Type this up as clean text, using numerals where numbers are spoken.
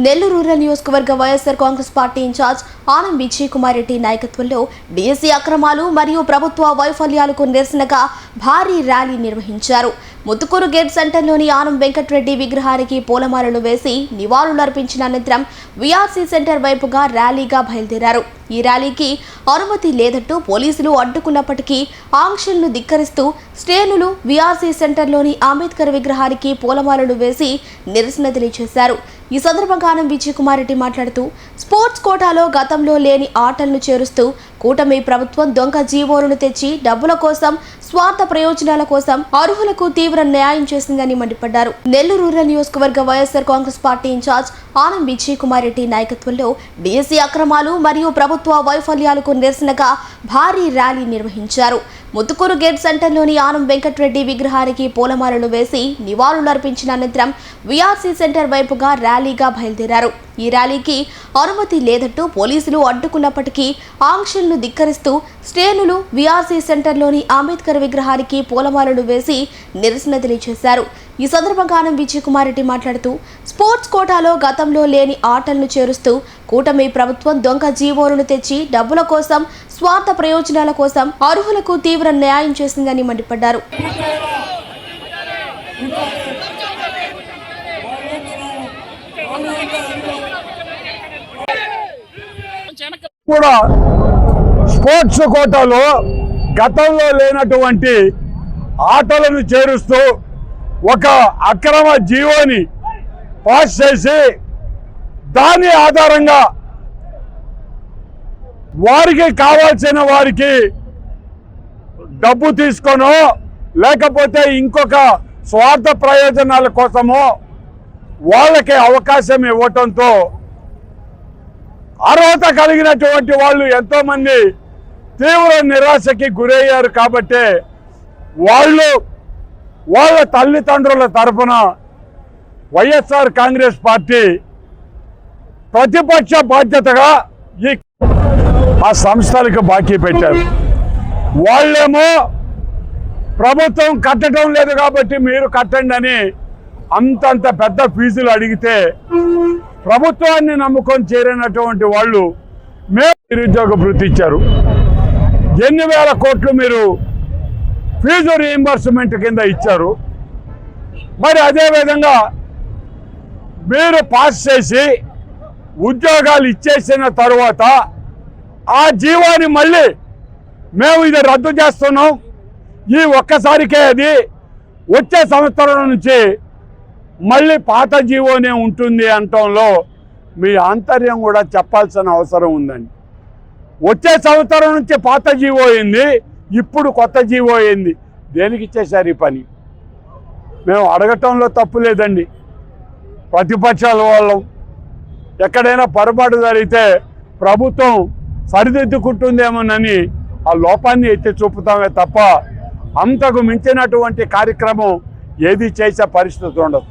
Nellore rural నియోజకవర్గ YSR Congress party incharge Anam Vijay Kumar Reddy నాయకత్వంలో DSC అక్రమాలు మరియు ప్రభుత్వ వైఫల్యాలకు నిరసనగా భారీ ర్యాలీ నిర్వహించారు. ముత్తుకూరు గేట్ సెంటర్లోని ఆనం వెంకటరెడ్డి విగ్రహానికి పూలమాలలు వేసి నివాళులర్పించిన అనంతరం వీఆర్సీ సెంటర్ వైపుగా ర్యాలీగా బయలుదేరారు. ఈ ర్యాలీకి అనుమతి లేదంటూ పోలీసులు అడ్డుకున్నప్పటికీ ఆంక్షలను ధిక్కరిస్తూ శ్రేణులు వీఆర్సీ సెంటర్లోని అంబేద్కర్ విగ్రహానికి పూలమాలలు వేసి నిరసన తెలియజేశారు. ఈ సందర్భంగా ఆనం విజయ్ కుమార్ రెడ్డి మాట్లాడుతూ స్పోర్ట్స్ కోటాలో గతంలో లేని ఆటలను చేరుస్తూ కూటమి ప్రభుత్వం దొంగ జీవోలను తెచ్చి డబ్బుల కోసం స్వార్థ ప్రయోజనాల కోసం అర్హులకు తీవ్ర న్యాయం చేసిందని మండిపడ్డారు. నెల్లూరు రూరల్ నియోజకవర్గ వైఎస్ఆర్ కాంగ్రెస్ పార్టీ ఇన్ఛార్జ్ ఆనం విజయ్ కుమార్ రెడ్డి నాయకత్వంలో డిఎస్సీ అక్రమాలు మరియు ప్రభుత్వ వైఫల్యాలకు నిరసనగా భారీ ర్యాలీ నిర్వహించారు. ముత్తుకూరు గేట్ సెంటర్లోని ఆనం వెంకటరెడ్డి విగ్రహానికి పూలమాలలు వేసి నివాళులర్పించిన అనంతరం వీఆర్సీ సెంటర్ వైపుగా ర్యాలీగా బయలుదేరారు. ఈ ర్యాలీకి అనుమతి లేదంటూ పోలీసులు అడ్డుకున్నప్పటికీ ఆంక్షలను ధిక్కరిస్తూ శ్రేణులు వీఆర్సీ సెంటర్లోని అంబేద్కర్ విగ్రహానికి పూలమాలలు వేసి నిరసన తెలియజేశారు. ఈ సందర్భంగా ఆనం విజయ్ కుమార్ రెడ్డి మాట్లాడుతూ స్పోర్ట్స్ కోటాలో గతంలో లేని ఆటలను చేరుస్తూ కూటమి ప్రభుత్వం దొంగ జీవోలను తెచ్చి డబ్బుల కోసం స్వార్థ ప్రయోజనాల కోసం అర్హులకు తీవ్ర న్యాయం చేసిందని మండిపడ్డారు. కూడా స్పోర్ట్స్ కోటాలో గతంలో లేనటువంటి ఆటలను చేరుస్తూ ఒక అక్రమ జీవోని పాస్ చేసి దాని ఆధారంగా వారికి కావాల్సిన వారికి డబ్బు తీసుకోనో లేకపోతే ఇంకొక స్వార్థ ప్రయోజనాల కోసమో వాళ్ళకి అవకాశం ఇవ్వటంతో అర్హత కలిగినటువంటి వాళ్ళు ఎంతోమంది తీవ్ర నిరాశకి గురయ్యారు. కాబట్టి వాళ్ళ తల్లిదండ్రుల తరఫున వైఎస్ఆర్ కాంగ్రెస్ పార్టీ ప్రతిపక్ష బాధ్యతగా ఆ సంస్థలకు బాకీ పెట్టారు. వాళ్ళేమో ప్రభుత్వం కట్టడం లేదు కాబట్టి మీరు కట్టండి అని అంతంత పెద్ద ఫీజులు అడిగితే ప్రభుత్వాన్ని నమ్ముకొని చేరినటువంటి వాళ్ళు మేము నిరుద్యోగ భృతి ఇచ్చారు. ఎన్ని వేల కోట్లు మీరు ఫీజు రీయింబర్స్మెంట్ కింద ఇచ్చారు. మరి అదేవిధంగా మీరు పాస్ చేసి ఉద్యోగాలు ఇచ్చేసిన తర్వాత ఆ జీవాన్ని మళ్ళీ మేము ఇది రద్దు చేస్తున్నాం, ఈ ఒక్కసారికే అది వచ్చే సంవత్సరం నుంచి మళ్ళీ పాత జీవోనే ఉంటుంది అనటంలో మీ ఆంతర్యం కూడా చెప్పాల్సిన అవసరం ఉందండి. వచ్చే సంవత్సరం నుంచి పాత జీవో అయింది, ఇప్పుడు కొత్త జీవో అయింది. దేనికి ఇచ్చేశారు ఈ పని? మేము అడగటంలో తప్పు లేదండి. ప్రతిపక్షాల వాళ్ళం ఎక్కడైనా పొరపాటు జరిగితే ప్రభుత్వం సరిదిద్దుకుంటుందేమోనని ఆ లోపాన్ని ఎత్తి చూపుతామే తప్ప అంతకు మించినటువంటి కార్యక్రమం ఏది చేసే పరిస్థితి ఉండదు.